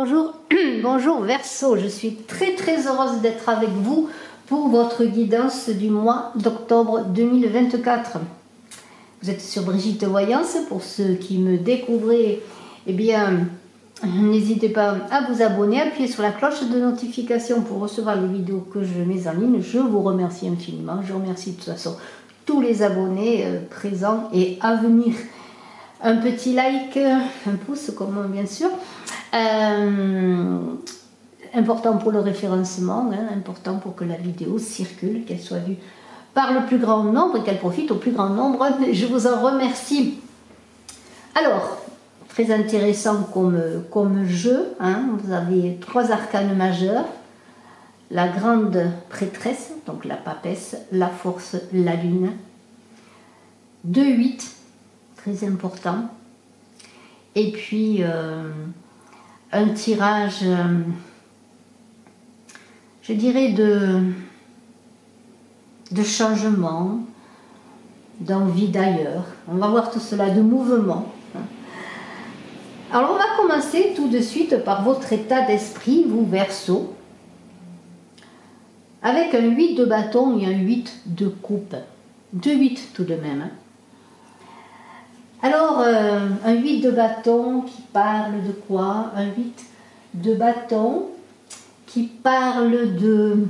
bonjour, bonjour Verseau, je suis très heureuse d'être avec vous pour votre guidance du mois d'octobre 2024. Vous êtes sur Brigitte Voyance, pour ceux qui me découvrent, eh bien, n'hésitez pas à vous abonner, appuyer sur la cloche de notification pour recevoir les vidéos que je mets en ligne. Je vous remercie infiniment, je remercie de toute façon tous les abonnés présents et à venir. Un petit like, un pouce, comme bien sûr. Important pour le référencement, important pour que la vidéo circule, qu'elle soit vue par le plus grand nombre et qu'elle profite au plus grand nombre. Je vous en remercie. Alors, très intéressant comme jeu. Vous avez 3 arcanes majeurs. La grande prêtresse, donc la papesse, la force, la lune. 2-8. Très important. Et puis un tirage, je dirais, de changement, d'envie d'ailleurs. On va voir tout cela, de mouvement. Alors on va commencer tout de suite par votre état d'esprit, vous Verseau, avec un 8 de bâton et un 8 de coupe. 2-8 tout de même. Alors, un 8 de bâton qui parle de quoi? Un 8 de bâton qui parle de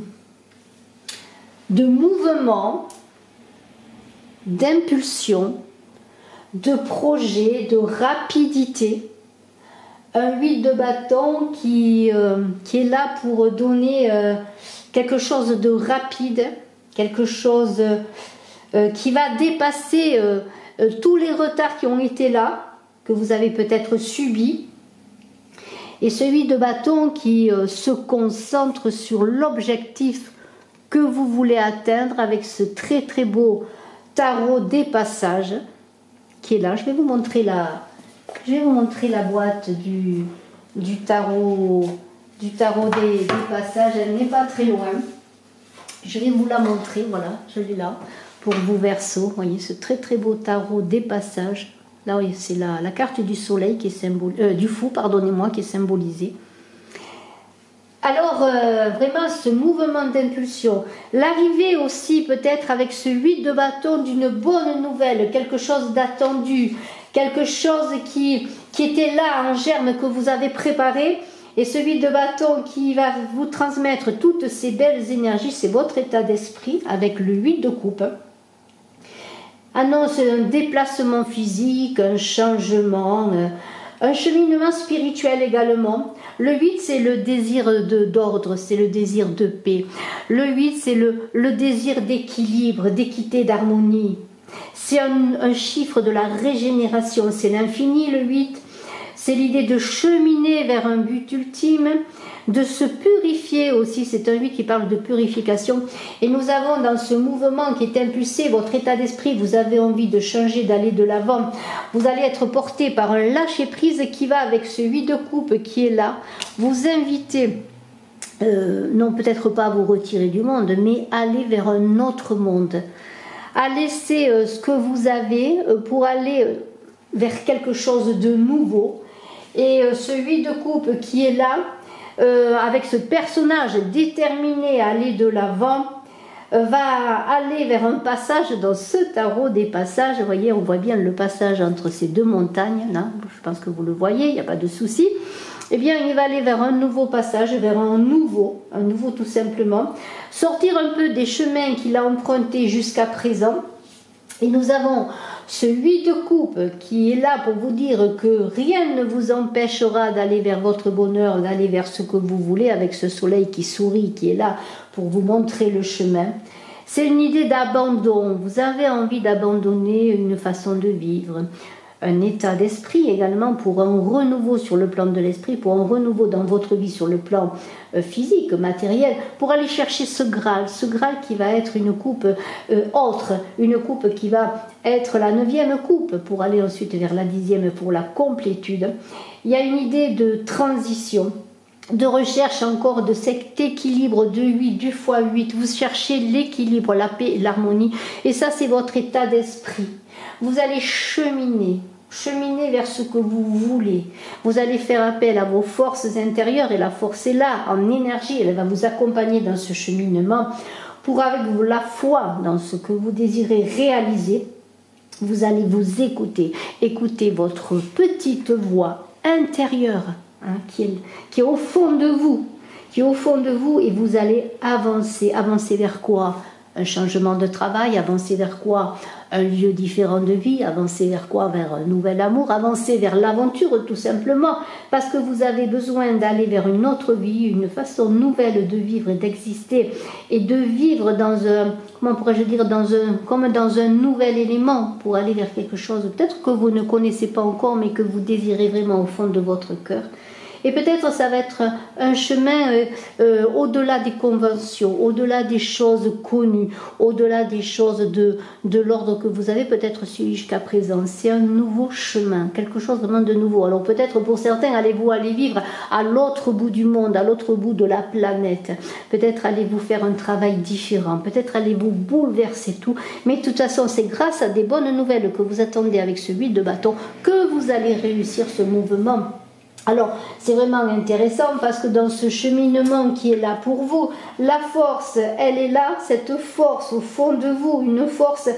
mouvement, d'impulsion, de projet, de rapidité. Un 8 de bâton qui est là pour donner quelque chose de rapide, quelque chose qui va dépasser tous les retards qui ont été là, que vous avez peut-être subis, et celui de bâton qui se concentre sur l'objectif que vous voulez atteindre avec ce très beau tarot des passages qui est là. Je vais vous montrer la boîte du tarot des passages. Elle n'est pas très loin. Je vais vous la montrer. Voilà, je l'ai là. Pour vous Verseau, voyez ce très beau tarot des passages. Là, oui, c'est la carte du soleil qui est du fou, pardonnez-moi, qui est symbolisée. Alors, vraiment, ce mouvement d'impulsion, l'arrivée aussi peut-être avec ce 8 de bâton d'une bonne nouvelle, quelque chose d'attendu, quelque chose qui était là en germe que vous avez préparé, et ce 8 de bâton qui va vous transmettre toutes ces belles énergies, c'est votre état d'esprit avec le 8 de coupe. Annonce un déplacement physique, un changement, un cheminement spirituel également. Le 8, c'est le désir d'ordre, c'est le désir de paix. Le 8, c'est le désir d'équilibre, d'équité, d'harmonie. C'est un chiffre de la régénération, c'est l'infini, le 8. C'est l'idée de cheminer vers un but ultime, de se purifier aussi. C'est un 8 qui parle de purification. Et nous avons dans ce mouvement qui est impulsé, votre état d'esprit, vous avez envie de changer, d'aller de l'avant. Vous allez être porté par un lâcher-prise qui va avec ce 8 de coupe qui est là. Vous invitez, non peut-être pas à vous retirer du monde, mais aller vers un autre monde. À laisser ce que vous avez pour aller vers quelque chose de nouveau. Et ce 8 de coupe qui est là, avec ce personnage déterminé à aller de l'avant, va aller vers un passage dans ce tarot des passages. Vous voyez, on voit bien le passage entre ces 2 montagnes, là, je pense que vous le voyez, il n'y a pas de souci. Eh bien, il va aller vers un nouveau passage, vers un nouveau tout simplement, sortir un peu des chemins qu'il a empruntés jusqu'à présent. Et nous avons ce 8 de coupe qui est là pour vous dire que rien ne vous empêchera d'aller vers votre bonheur, d'aller vers ce que vous voulez, avec ce soleil qui sourit, qui est là pour vous montrer le chemin. C'est une idée d'abandon. Vous avez envie d'abandonner une façon de vivre, un état d'esprit également, pour un renouveau sur le plan de l'esprit, pour un renouveau dans votre vie sur le plan physique, matériel, pour aller chercher ce Graal qui va être une coupe autre, une coupe qui va être la 9e coupe, pour aller ensuite vers la 10e pour la complétude. Il y a une idée de transition, de recherche encore de cet équilibre de 8, du x8. Vous cherchez l'équilibre, la paix, l'harmonie, et ça c'est votre état d'esprit. Vous allez cheminer cheminer vers ce que vous voulez. Vous allez faire appel à vos forces intérieures et la force est là, en énergie, elle va vous accompagner dans ce cheminement pour, avec la foi dans ce que vous désirez réaliser, vous allez vous écouter, écouter votre petite voix intérieure qui est au fond de vous, et vous allez avancer. Avancer vers quoi? Un changement de travail, avancer vers quoi? Un lieu différent de vie, avancer vers quoi? Vers un nouvel amour, avancer vers l'aventure tout simplement, parce que vous avez besoin d'aller vers une autre vie, une façon nouvelle de vivre et d'exister, et de vivre dans un, comment pourrais-je dire, comme dans un nouvel élément, pour aller vers quelque chose peut-être que vous ne connaissez pas encore, mais que vous désirez vraiment au fond de votre cœur. Et peut-être ça va être un chemin au-delà des conventions, au-delà des choses connues, au-delà des choses de l'ordre que vous avez peut-être suivi jusqu'à présent. C'est un nouveau chemin, quelque chose vraiment de nouveau. Alors peut-être pour certains, allez-vous aller vivre à l'autre bout du monde, à l'autre bout de la planète. Peut-être allez-vous faire un travail différent, peut-être allez-vous bouleverser tout. Mais de toute façon, c'est grâce à des bonnes nouvelles que vous attendez avec ce 8 de bâton que vous allez réussir ce mouvement. Alors, c'est vraiment intéressant parce que dans ce cheminement qui est là pour vous, la force, elle est là, cette force au fond de vous, une force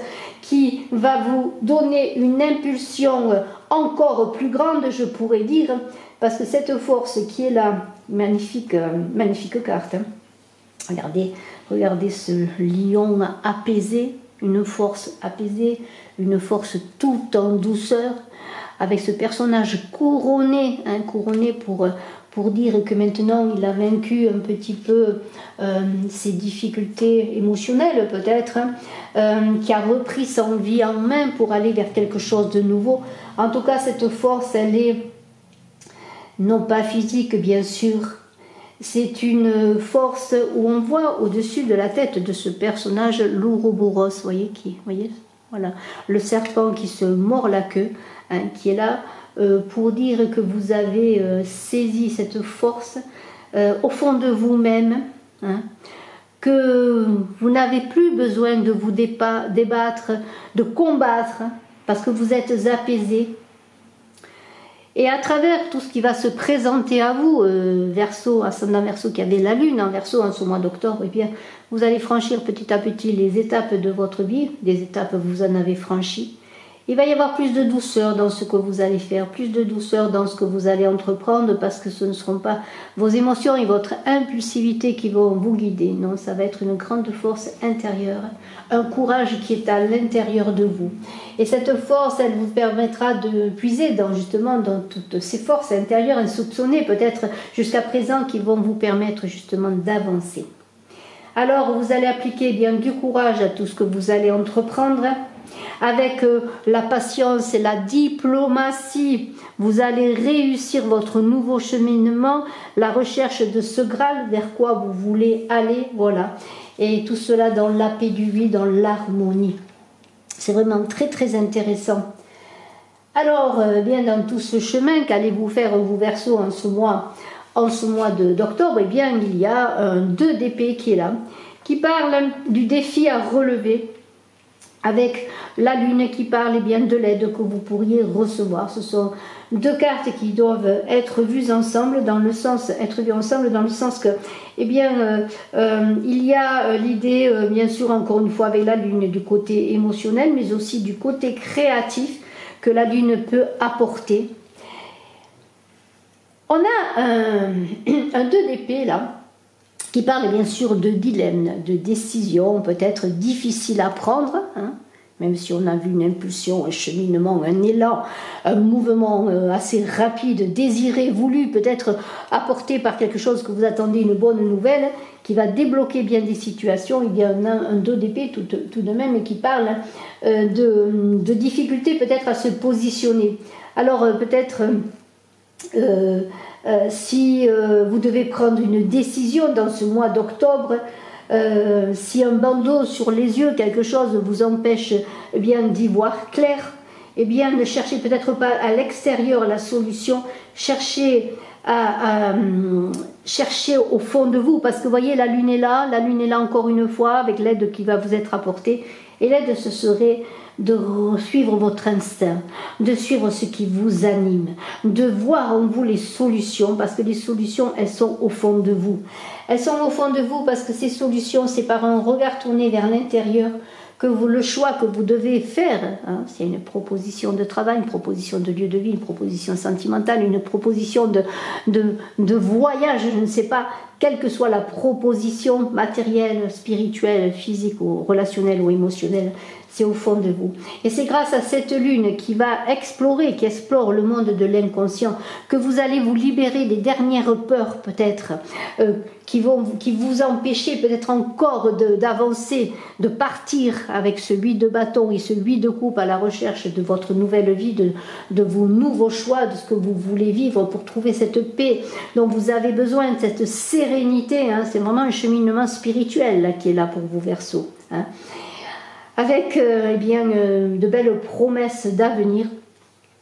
qui va vous donner une impulsion encore plus grande, je pourrais dire, parce que cette force qui est là, magnifique carte, regardez ce lion apaisé, une force apaisée, une force tout en douceur, avec ce personnage couronné, couronné pour dire que maintenant il a vaincu un petit peu ses difficultés émotionnelles peut-être, qui a repris son vie en main pour aller vers quelque chose de nouveau. En tout cas, cette force, elle est non pas physique bien sûr, c'est une force où on voit au-dessus de la tête de ce personnage l'Ouroboros, voyez, voilà, le serpent qui se mord la queue, qui est là pour dire que vous avez saisi cette force au fond de vous-même, que vous n'avez plus besoin de vous débattre, de combattre, parce que vous êtes apaisé. Et à travers tout ce qui va se présenter à vous, Verseau, ascendant Verseau qui avait la lune en Verseau en ce mois d'octobre, eh bien, vous allez franchir petit à petit les étapes de votre vie, des étapes vous en avez franchies. Il va y avoir plus de douceur dans ce que vous allez faire, plus de douceur dans ce que vous allez entreprendre, parce que ce ne seront pas vos émotions et votre impulsivité qui vont vous guider. Non, ça va être une grande force intérieure, un courage qui est à l'intérieur de vous. Et cette force, elle vous permettra de puiser justement dans toutes ces forces intérieures insoupçonnées, peut-être jusqu'à présent, qui vont vous permettre justement d'avancer. Alors, vous allez appliquer bien du courage à tout ce que vous allez entreprendre. Avec la patience et la diplomatie, vous allez réussir votre nouveau cheminement, la recherche de ce Graal, vers quoi vous voulez aller, voilà. Et tout cela dans la paix du vie, dans l'harmonie. C'est vraiment très très intéressant. Alors, bien dans tout ce chemin, qu'allez-vous faire, vous Verseau, en ce mois d'octobre? Eh bien, il y a un 2 d'épée qui est là, qui parle du défi à relever, avec la lune qui parle bien de l'aide que vous pourriez recevoir. Ce sont deux cartes qui doivent être vues ensemble dans le sens que, eh bien, il y a l'idée, bien sûr, encore une fois, avec la lune, du côté émotionnel, mais aussi du côté créatif que la lune peut apporter. On a un 2 d'épée là, qui parle bien sûr de dilemme, de décision peut-être difficile à prendre, même si on a vu une impulsion, un cheminement, un élan, un mouvement assez rapide, désiré, voulu, peut-être apporté par quelque chose que vous attendez, une bonne nouvelle, qui va débloquer bien des situations. Il y a un 2 d'épée tout de même qui parle de difficulté peut-être à se positionner. Alors peut-être... si vous devez prendre une décision dans ce mois d'octobre, si un bandeau sur les yeux, quelque chose vous empêche bien d'y voir clair, eh bien ne cherchez peut-être pas à l'extérieur la solution, cherchez au fond de vous, parce que vous voyez, la lune est là encore une fois avec l'aide qui va vous être apportée, et l'aide ce serait de suivre votre instinct, de suivre ce qui vous anime, de voir en vous les solutions, parce que les solutions, elles sont au fond de vous. Elles sont au fond de vous parce que ces solutions, c'est par un regard tourné vers l'intérieur que le choix que vous devez faire, hein, c'est une proposition de travail, une proposition de lieu de vie, une proposition sentimentale, une proposition de voyage, je ne sais pas, quelle que soit la proposition matérielle, spirituelle, physique ou relationnelle ou émotionnelle, c'est au fond de vous. Et c'est grâce à cette lune qui va explorer, qui explore le monde de l'inconscient, que vous allez vous libérer des dernières peurs peut-être, qui vous empêcher peut-être encore d'avancer, de partir avec ce 8 de bâton et ce 8 de coupe à la recherche de votre nouvelle vie, de vos nouveaux choix, de ce que vous voulez vivre pour trouver cette paix dont vous avez besoin, de cette sérénité. Hein, c'est vraiment un cheminement spirituel là, qui est là pour vous, Verseau. Hein. Avec de belles promesses d'avenir,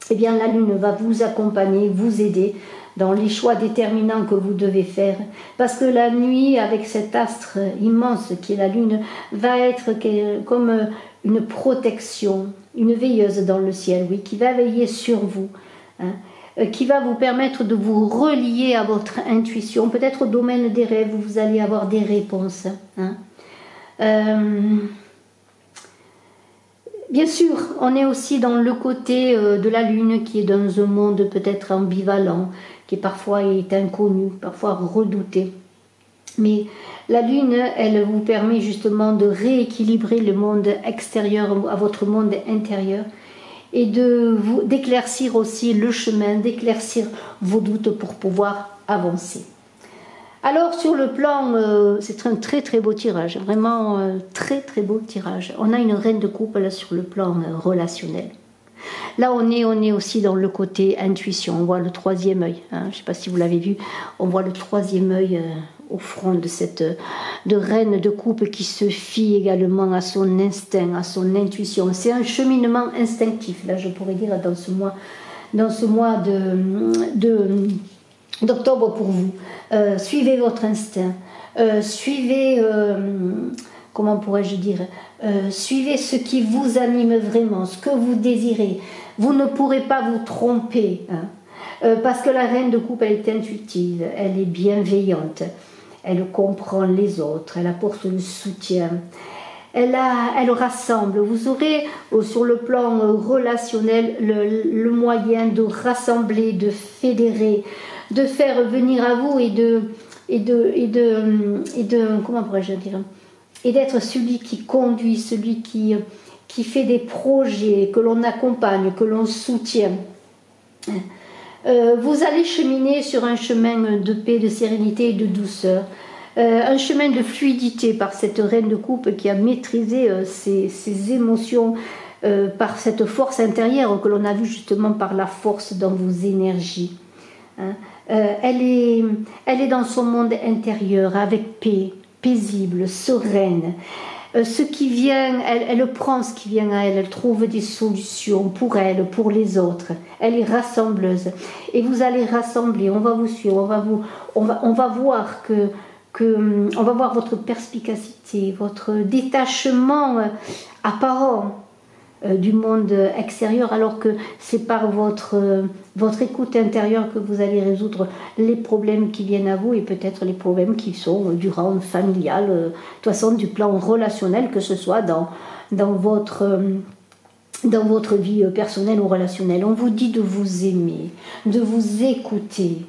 la Lune va vous accompagner, vous aider dans les choix déterminants que vous devez faire. Parce que la nuit, avec cet astre immense qui est la Lune, va être comme une protection, une veilleuse dans le ciel, oui, qui va veiller sur vous, hein, qui va vous permettre de vous relier à votre intuition. Peut-être au domaine des rêves, vous allez avoir des réponses. Hein. Bien sûr, on est aussi dans le côté de la Lune qui est dans un monde peut-être ambivalent, qui parfois est inconnu, parfois redouté. Mais la Lune, elle vous permet justement de rééquilibrer le monde extérieur à votre monde intérieur et d'éclaircir aussi le chemin, d'éclaircir vos doutes pour pouvoir avancer. Alors sur le plan, c'est un très très beau tirage, vraiment très très beau tirage. On a une reine de coupe là sur le plan relationnel. Là on est aussi dans le côté intuition, on voit le troisième œil, hein. Je ne sais pas si vous l'avez vu, on voit le troisième œil au front de reine de coupe qui se fie également à son instinct, à son intuition. C'est un cheminement instinctif, là je pourrais dire dans ce mois d'octobre pour vous. Suivez votre instinct, suivez, comment pourrais-je dire, suivez ce qui vous anime vraiment, ce que vous désirez. Vous ne pourrez pas vous tromper, hein, parce que la reine de coupe, elle est intuitive, elle est bienveillante, elle comprend les autres, elle apporte le soutien. Elle rassemble. Vous aurez sur le plan relationnel le moyen de rassembler, de fédérer, de faire venir à vous et comment pourrais-je dire, et d'être celui qui conduit, celui qui fait des projets, que l'on accompagne, que l'on soutient. Vous allez cheminer sur un chemin de paix, de sérénité et de douceur. Un chemin de fluidité par cette reine de coupe qui a maîtrisé ses émotions par cette force intérieure que l'on a vue justement par la force dans vos énergies. Hein. Elle est dans son monde intérieur avec paix, paisible, sereine. Ce qui vient, elle prend ce qui vient à elle, elle trouve des solutions pour elle, pour les autres. Elle est rassembleuse. Et vous allez rassembler, on va vous suivre, on va voir on va voir votre perspicacité, votre détachement apparent du monde extérieur, alors que c'est par votre écoute intérieure que vous allez résoudre les problèmes qui viennent à vous et peut-être les problèmes qui sont du rang familial, de toute façon du plan relationnel, que ce soit dans votre vie personnelle ou relationnelle. On vous dit de vous aimer, de vous écouter.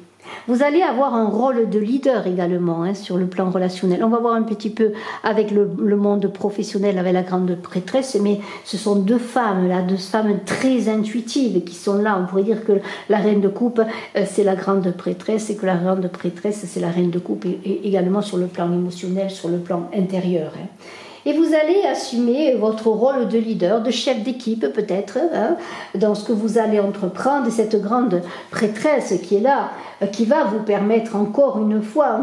Vous allez avoir un rôle de leader également, hein, sur le plan relationnel. On va voir un petit peu avec le monde professionnel, avec la grande prêtresse, mais ce sont deux femmes très intuitives qui sont là. On pourrait dire que la reine de coupe, c'est la grande prêtresse et que la grande prêtresse, c'est la reine de coupe, et également sur le plan émotionnel, sur le plan intérieur. Hein. Et vous allez assumer votre rôle de leader, de chef d'équipe peut-être, hein, dans ce que vous allez entreprendre. Cette grande prêtresse qui est là, qui va vous permettre encore une fois,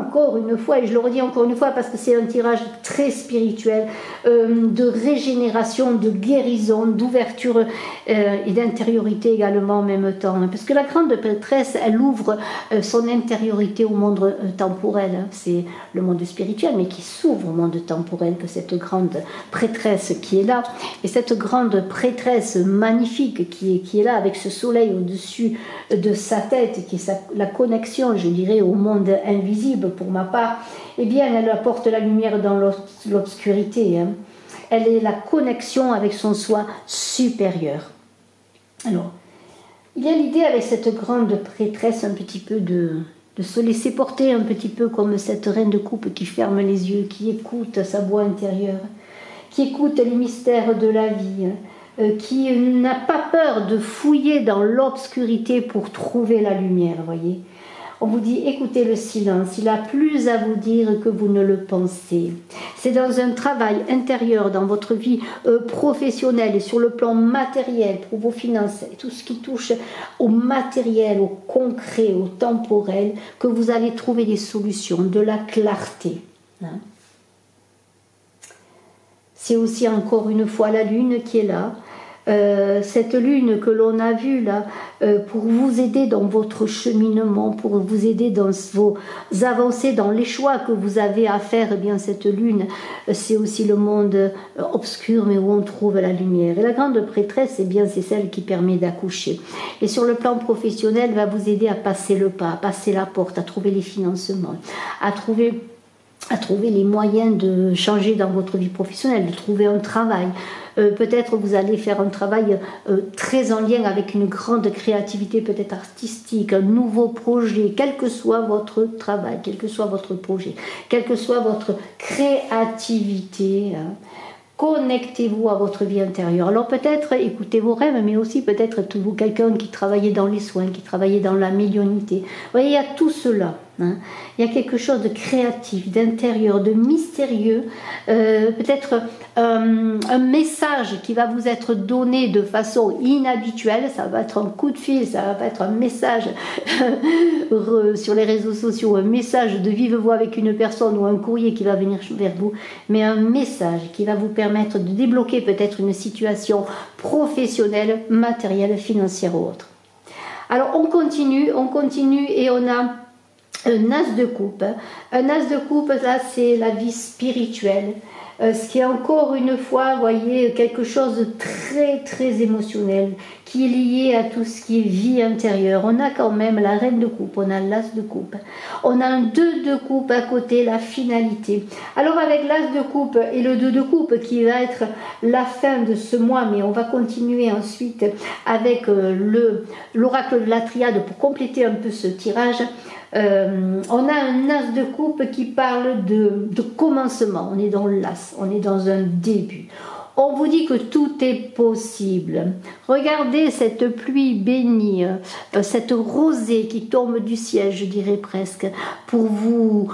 et je le redis encore une fois parce que c'est un tirage très spirituel, de régénération, de guérison, d'ouverture et d'intériorité également en même temps. Parce que la grande prêtresse, elle ouvre son intériorité au monde temporel. C'est le monde spirituel, mais qui s'ouvre au monde temporel, que cette grande grande prêtresse qui est là. Et cette grande prêtresse magnifique qui est là avec ce soleil au-dessus de sa tête, qui est la connexion, je dirais, au monde invisible pour ma part, eh bien, elle apporte la lumière dans l'obscurité. Hein. Elle est la connexion avec son soi supérieur. Alors, il y a l'idée avec cette grande prêtresse un petit peu de se laisser porter un petit peu comme cette reine de coupe qui ferme les yeux, qui écoute sa voix intérieure, qui écoute les mystères de la vie, qui n'a pas peur de fouiller dans l'obscurité pour trouver la lumière, voyez. On vous dit, écoutez le silence, il a plus à vous dire que vous ne le pensez. C'est dans un travail intérieur, dans votre vie professionnelle et sur le plan matériel, pour vos finances, et tout ce qui touche au matériel, au concret, au temporel, que vous allez trouver des solutions, de la clarté. Hein. C'est aussi encore une fois la lune qui est là. Cette lune que l'on a vue là, pour vous aider dans votre cheminement, pour vous aider dans vos avancées, dans les choix que vous avez à faire, eh bien cette lune, c'est aussi le monde obscur, mais où on trouve la lumière. Et la grande prêtresse, eh bien c'est celle qui permet d'accoucher. Et sur le plan professionnel, va vous aider à passer le pas, à passer la porte, à trouver les financements, à trouver les moyens de changer dans votre vie professionnelle, de trouver un travail. Peut-être vous allez faire un travail très en lien avec une grande créativité, peut-être artistique, un nouveau projet, quel que soit votre travail, quel que soit votre projet, quelle que soit votre créativité. Hein. Connectez-vous à votre vie intérieure. Alors peut-être écoutez vos rêves, mais aussi peut-être êtes-vous quelqu'un qui travaillait dans les soins, qui travaillait dans la médiumnité. Vous voyez, il y a tout cela. Hein. Il y a quelque chose de créatif, d'intérieur, de mystérieux. Peut-être un message qui va vous être donné de façon inhabituelle. Ça va être un coup de fil, ça va être un message sur les réseaux sociaux, un message de vive voix avec une personne ou un courrier qui va venir vers vous, mais un message qui va vous permettre de débloquer peut-être une situation professionnelle, matérielle, financière ou autre. Alors on continue et on a un as de coupe. Un as de coupe, là, c'est la vie spirituelle. Ce qui est encore une fois, voyez, quelque chose de très très émotionnel, qui est lié à tout ce qui est vie intérieure. On a quand même la reine de coupe, on a l'as de coupe. On a un 2 de coupe à côté, la finalité. Alors avec l'as de coupe et le 2 de coupe qui va être la fin de ce mois, mais on va continuer ensuite avec l'oracle de la triade pour compléter un peu ce tirage. On a un as de coupe qui parle de commencement. On est dans l'as, on est dans un début. On vous dit que tout est possible. Regardez cette pluie bénie, cette rosée qui tombe du ciel, je dirais presque, pour vous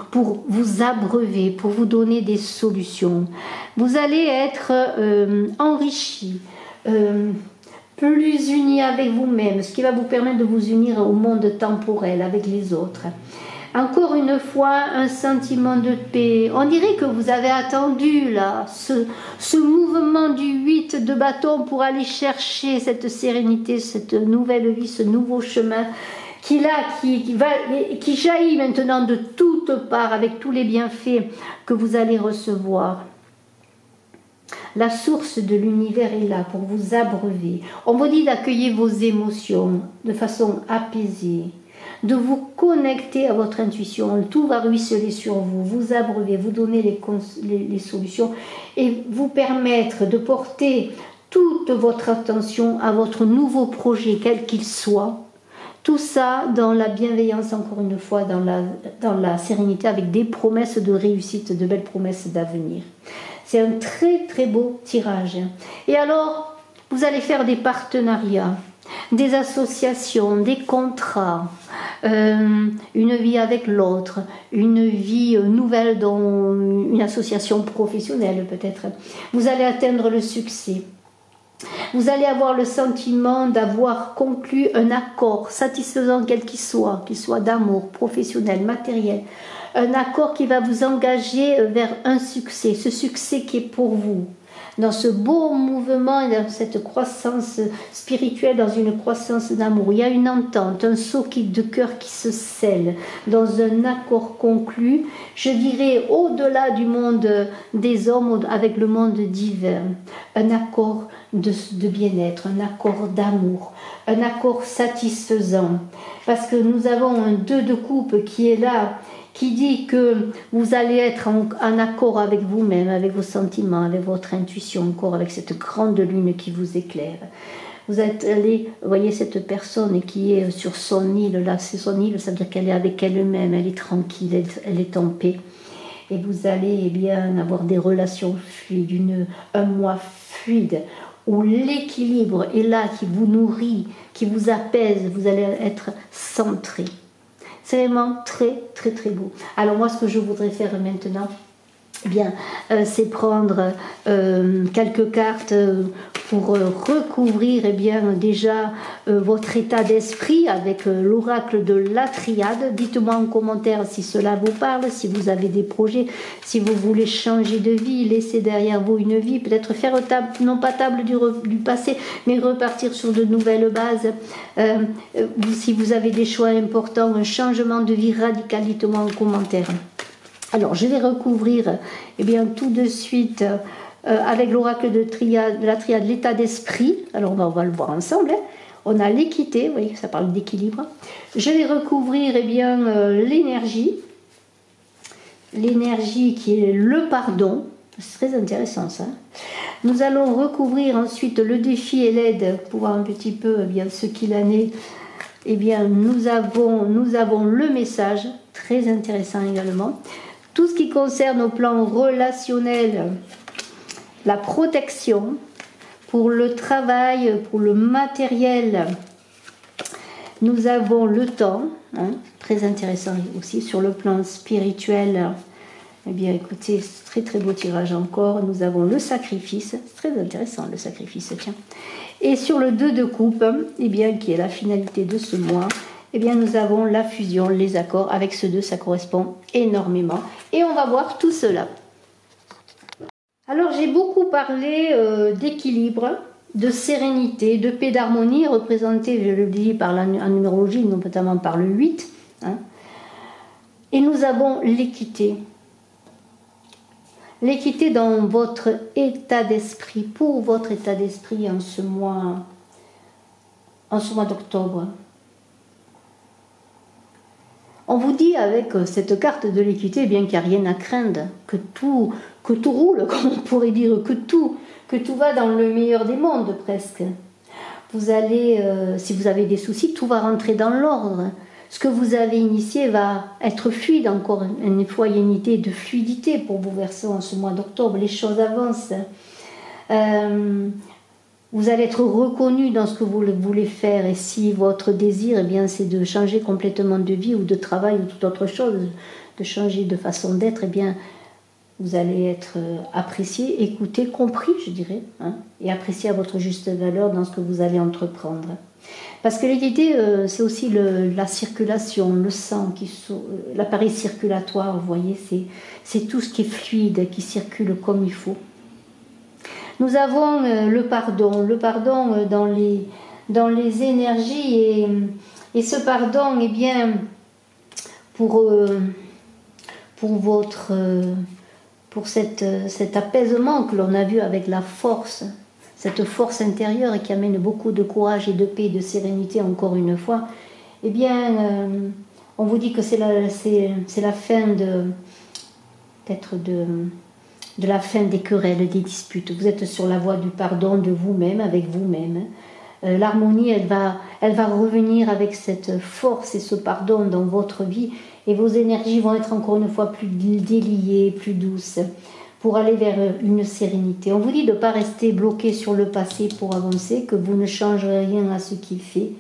abreuver, pour vous donner des solutions. Vous allez être enrichi. Plus unis avec vous-même, ce qui va vous permettre de vous unir au monde temporel avec les autres. Encore une fois, un sentiment de paix. On dirait que vous avez attendu là ce mouvement du 8 de bâton pour aller chercher cette sérénité, cette nouvelle vie, ce nouveau chemin qui jaillit maintenant de toutes parts avec tous les bienfaits que vous allez recevoir. La source de l'univers est là pour vous abreuver. On vous dit d'accueillir vos émotions de façon apaisée, de vous connecter à votre intuition. Tout va ruisseler sur vous, vous abreuver, vous donner les solutions et vous permettre de porter toute votre attention à votre nouveau projet, quel qu'il soit. Tout ça dans la bienveillance, encore une fois, dans la sérénité, avec des promesses de réussite, de belles promesses d'avenir. C'est un très très beau tirage. Et alors, vous allez faire des partenariats, des associations, des contrats, une vie avec l'autre, une vie nouvelle dans une association professionnelle peut-être. Vous allez atteindre le succès. Vous allez avoir le sentiment d'avoir conclu un accord satisfaisant quel qu'il soit d'amour, professionnel, matériel. Un accord qui va vous engager vers un succès, ce succès qui est pour vous. dans ce beau mouvement, dans cette croissance spirituelle, dans une croissance d'amour. Il y a une entente, un saut de cœur qui se scelle dans un accord conclu, je dirais au-delà du monde des hommes avec le monde divin. Un accord de bien-être, un accord d'amour, un accord satisfaisant. Parce que nous avons un 2 de coupe qui est là, qui dit que vous allez être en accord avec vous-même, avec vos sentiments, avec votre intuition, encore avec cette grande lune qui vous éclaire. Vous êtes allé, vous voyez cette personne qui est sur son île, là c'est son île, ça veut dire qu'elle est avec elle-même, elle est tranquille, elle est en paix. Et vous allez eh bien avoir des relations fluides, un mois fluide, où l'équilibre est là, qui vous nourrit, qui vous apaise, vous allez être centré. C'est vraiment très très très beau. Alors moi ce que je voudrais faire maintenant, eh bien, c'est prendre quelques cartes pour recouvrir eh bien, déjà votre état d'esprit avec l'oracle de la triade. Dites-moi en commentaire si cela vous parle, si vous avez des projets, si vous voulez changer de vie, laisser derrière vous une vie, peut-être faire non pas table du passé, mais repartir sur de nouvelles bases. Si vous avez des choix importants, un changement de vie radical, dites-moi en commentaire. Alors, je vais recouvrir eh bien, tout de suite avec l'oracle de la triade l'état d'esprit. Alors, on va le voir ensemble. Hein. On a l'équité, vous voyez, ça parle d'équilibre. Je vais recouvrir eh bien, l'énergie. L'énergie qui est le pardon. C'est très intéressant ça. Nous allons recouvrir ensuite le défi et l'aide pour voir un petit peu eh bien, ce qu'il en est. Eh bien, nous avons le message, très intéressant également. Tout ce qui concerne au plan relationnel, la protection, pour le travail, pour le matériel, nous avons le temps, hein, très intéressant aussi sur le plan spirituel. Eh bien écoutez, très très beau tirage encore. Nous avons le sacrifice, c'est très intéressant le sacrifice, tiens. Et sur le 2 de coupe, eh bien, qui est la finalité de ce mois, eh bien, nous avons la fusion, les accords. Avec ce 2, ça correspond énormément. Et on va voir tout cela. Alors, j'ai beaucoup parlé d'équilibre, de sérénité, de paix, d'harmonie, représentée, je le dis, par la numérologie, notamment par le 8. Hein. Et nous avons l'équité. L'équité dans votre état d'esprit, pour votre état d'esprit en ce mois d'octobre. On vous dit avec cette carte de l'équité, bien qu'il n'y a rien à craindre, que tout roule, comme on pourrait dire, que tout va dans le meilleur des mondes presque. Vous allez, si vous avez des soucis, tout va rentrer dans l'ordre. Ce que vous avez initié va être fluide, encore une fois, il y a une idée de fluidité pour vos Verseaux en ce mois d'octobre, les choses avancent. Vous allez être reconnu dans ce que vous voulez faire, et si votre désir, eh bien, c'est de changer complètement de vie ou de travail ou toute autre chose, de changer de façon d'être, eh bien, vous allez être apprécié, écouté, compris, je dirais, hein, et apprécié à votre juste valeur dans ce que vous allez entreprendre. Parce que l'équité, c'est aussi la circulation, le sang, l'appareil circulatoire, vous voyez, c'est tout ce qui est fluide, qui circule comme il faut. Nous avons le pardon dans les énergies, et ce pardon, eh bien, pour cet apaisement que l'on a vu avec la force, cette force intérieure et qui amène beaucoup de courage et de paix et de sérénité encore une fois, eh bien, on vous dit que c'est la fin de la fin des querelles, des disputes. Vous êtes sur la voie du pardon de vous-même, avec vous-même. L'harmonie, elle va revenir avec cette force et ce pardon dans votre vie, et vos énergies vont être encore une fois plus déliées, plus douces, pour aller vers une sérénité. On vous dit de ne pas rester bloqué sur le passé pour avancer, que vous ne changerez rien à ce qui fait.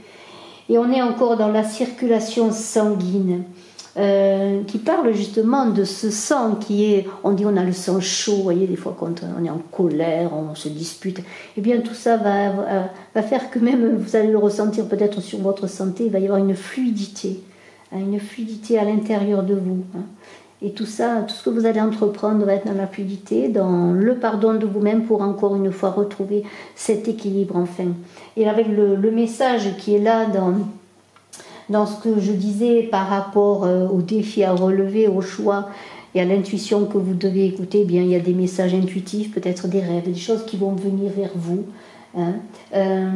Et on est encore dans la circulation sanguine, qui parle justement de ce sang qui est, on dit on a le sang chaud, vous voyez, des fois quand on est en colère, on se dispute, et bien tout ça va faire que même, vous allez le ressentir peut-être sur votre santé, il va y avoir une fluidité à l'intérieur de vous, hein. Et tout ça, tout ce que vous allez entreprendre va être dans la fluidité, dans le pardon de vous-même pour encore une fois retrouver cet équilibre enfin. Et avec le message qui est là dans ce que je disais par rapport aux défis à relever, au choix et à l'intuition que vous devez écouter, eh bien, il y a des messages intuitifs, peut-être des rêves, des choses qui vont venir vers vous. Hein.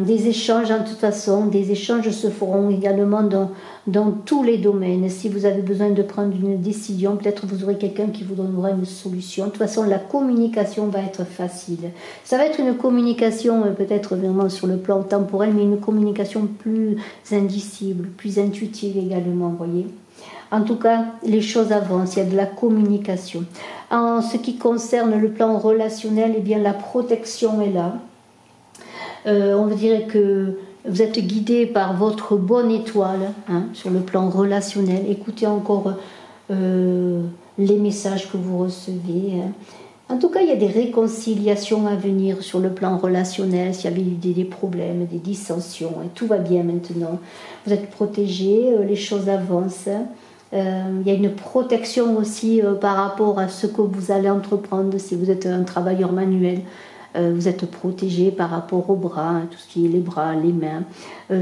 Des échanges, en toute façon, des échanges se feront également dans tous les domaines. Si vous avez besoin de prendre une décision, peut-être vous aurez quelqu'un qui vous donnera une solution. De toute façon, la communication va être facile. Ça va être une communication peut-être vraiment sur le plan temporel, mais une communication plus indicible, plus intuitive également, vous voyez. En tout cas, les choses avancent, il y a de la communication. En ce qui concerne le plan relationnel, eh bien, la protection est là. On dirait que vous êtes guidé par votre bonne étoile hein, sur le plan relationnel. Écoutez encore les messages que vous recevez. Hein. En tout cas, il y a des réconciliations à venir sur le plan relationnel. S'il y avait eu des problèmes, des dissensions, et tout va bien maintenant. Vous êtes protégé, les choses avancent. Il y a une protection aussi par rapport à ce que vous allez entreprendre. Si vous êtes un travailleur manuel, vous êtes protégé par rapport aux bras, hein, tout ce qui est les bras, les mains,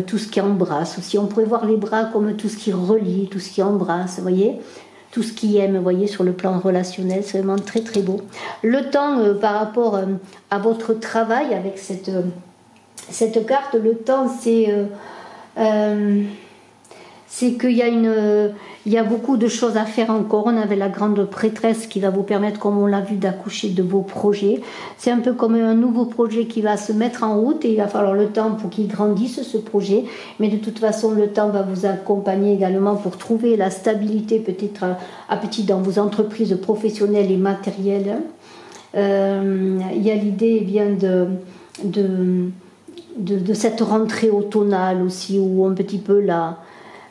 tout ce qui embrasse aussi. On pourrait voir les bras comme tout ce qui relie, tout ce qui embrasse, vous voyez, tout ce qui aime, vous voyez, sur le plan relationnel, c'est vraiment très très beau. Le temps par rapport à votre travail avec cette carte, le temps c'est qu'il y a beaucoup de choses à faire encore. On avait la grande prêtresse qui va vous permettre, comme on l'a vu, d'accoucher de vos projets. C'est un peu comme un nouveau projet qui va se mettre en route et il va falloir le temps pour qu'il grandisse ce projet. Mais de toute façon, le temps va vous accompagner également pour trouver la stabilité peut-être à petit dans vos entreprises professionnelles et matérielles. Il y a l'idée eh bien de cette rentrée automnale aussi où un petit peu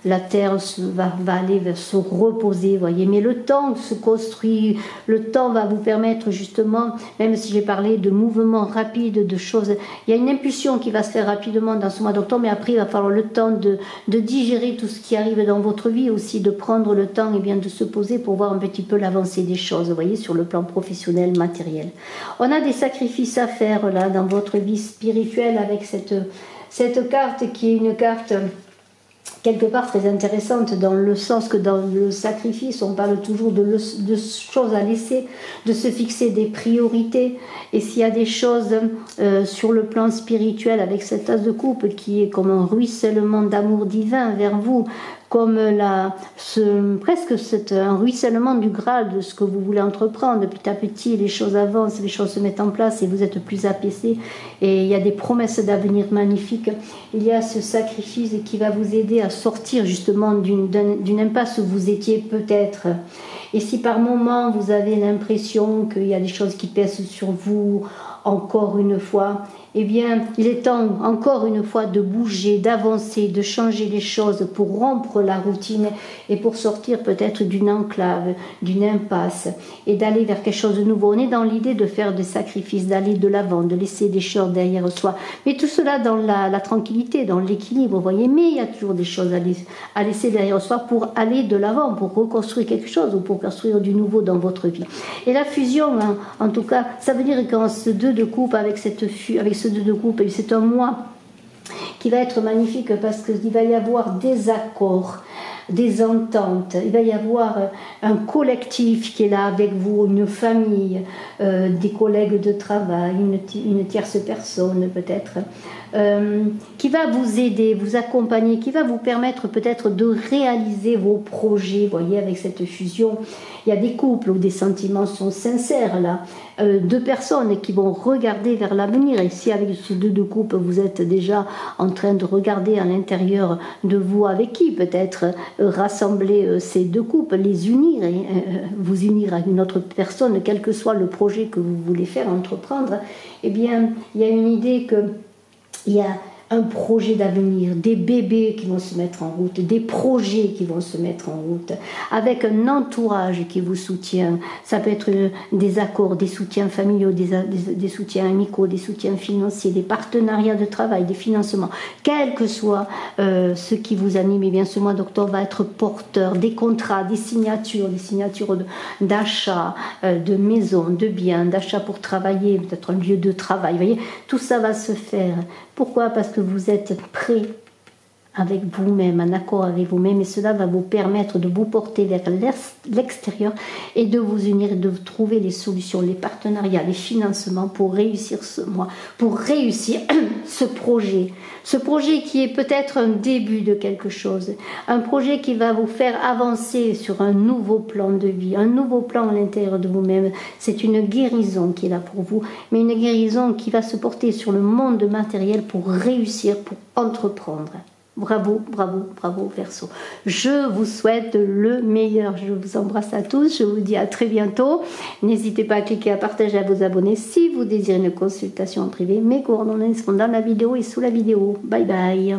la terre va aller se reposer, voyez. Mais le temps se construit, le temps va vous permettre justement, même si j'ai parlé de mouvements rapides, de choses, il y a une impulsion qui va se faire rapidement dans ce mois d'octobre, mais après il va falloir le temps de digérer tout ce qui arrive dans votre vie aussi, de prendre le temps et bien de se poser pour voir un petit peu l'avancée des choses, vous voyez, sur le plan professionnel, matériel. On a des sacrifices à faire là dans votre vie spirituelle avec cette carte qui est une carte quelque part très intéressante dans le sens que dans le sacrifice on parle toujours de choses à laisser, de se fixer des priorités, et s'il y a des choses sur le plan spirituel avec cette as de coupe qui est comme un ruissellement d'amour divin vers vous, comme presque un ruissellement du Graal de ce que vous voulez entreprendre. Petit à petit, les choses avancent, les choses se mettent en place et vous êtes plus apaisé. Et il y a des promesses d'avenir magnifiques. Il y a ce sacrifice qui va vous aider à sortir justement d'une impasse où vous étiez peut-être. Et si par moment vous avez l'impression qu'il y a des choses qui pèsent sur vous, encore une fois, eh bien, il est temps, encore une fois, de bouger, d'avancer, de changer les choses pour rompre la routine et pour sortir peut-être d'une enclave, d'une impasse et d'aller vers quelque chose de nouveau. On est dans l'idée de faire des sacrifices, d'aller de l'avant, de laisser des choses derrière soi. Mais tout cela dans la tranquillité, dans l'équilibre, vous voyez. Mais il y a toujours des choses à laisser derrière soi pour aller de l'avant, pour reconstruire quelque chose ou pour construire du nouveau dans votre vie. Et la fusion, hein, en tout cas, ça veut dire qu'en ce 2 de coupe, avec ce 2 de coupe, c'est un mois qui va être magnifique parce qu'il va y avoir des accords, des ententes, il va y avoir un collectif qui est là avec vous, une famille, des collègues de travail, une tierce personne peut-être, qui va vous aider, vous accompagner, qui va vous permettre peut-être de réaliser vos projets. Vous voyez, avec cette fusion, il y a des couples où des sentiments sont sincères là, 2 personnes qui vont regarder vers l'avenir. Et si avec ce 2 de coupe vous êtes déjà en train de regarder à l'intérieur de vous avec qui peut-être rassembler ces 2 couples, les unir et vous unir à une autre personne, quel que soit le projet que vous voulez faire, entreprendre, eh bien il y a une idée que il y a un projet d'avenir, des bébés qui vont se mettre en route, des projets qui vont se mettre en route, avec un entourage qui vous soutient. Ça peut être des accords, des soutiens familiaux, des soutiens amicaux, des soutiens financiers, des partenariats de travail, des financements. Quel que soit ce qui vous anime, et bien ce mois d'octobre va être porteur des contrats, des signatures d'achat, de maisons, de biens, d'achat pour travailler, peut-être un lieu de travail. Vous voyez, tout ça va se faire. Pourquoi? Parce que vous êtes prêt avec vous-même, en accord avec vous-même, et cela va vous permettre de vous porter vers l'extérieur et de vous unir, de trouver les solutions, les partenariats, les financements pour réussir ce mois, pour réussir ce projet qui est peut-être un début de quelque chose, un projet qui va vous faire avancer sur un nouveau plan de vie, un nouveau plan à l'intérieur de vous-même. C'est une guérison qui est là pour vous, mais une guérison qui va se porter sur le monde matériel pour réussir, pour entreprendre. Bravo, bravo, bravo Verseau. Je vous souhaite le meilleur. Je vous embrasse à tous. Je vous dis à très bientôt. N'hésitez pas à cliquer, à partager, à vous abonner si vous désirez une consultation en privé. Mes coordonnées seront dans la vidéo et sous la vidéo. Bye bye.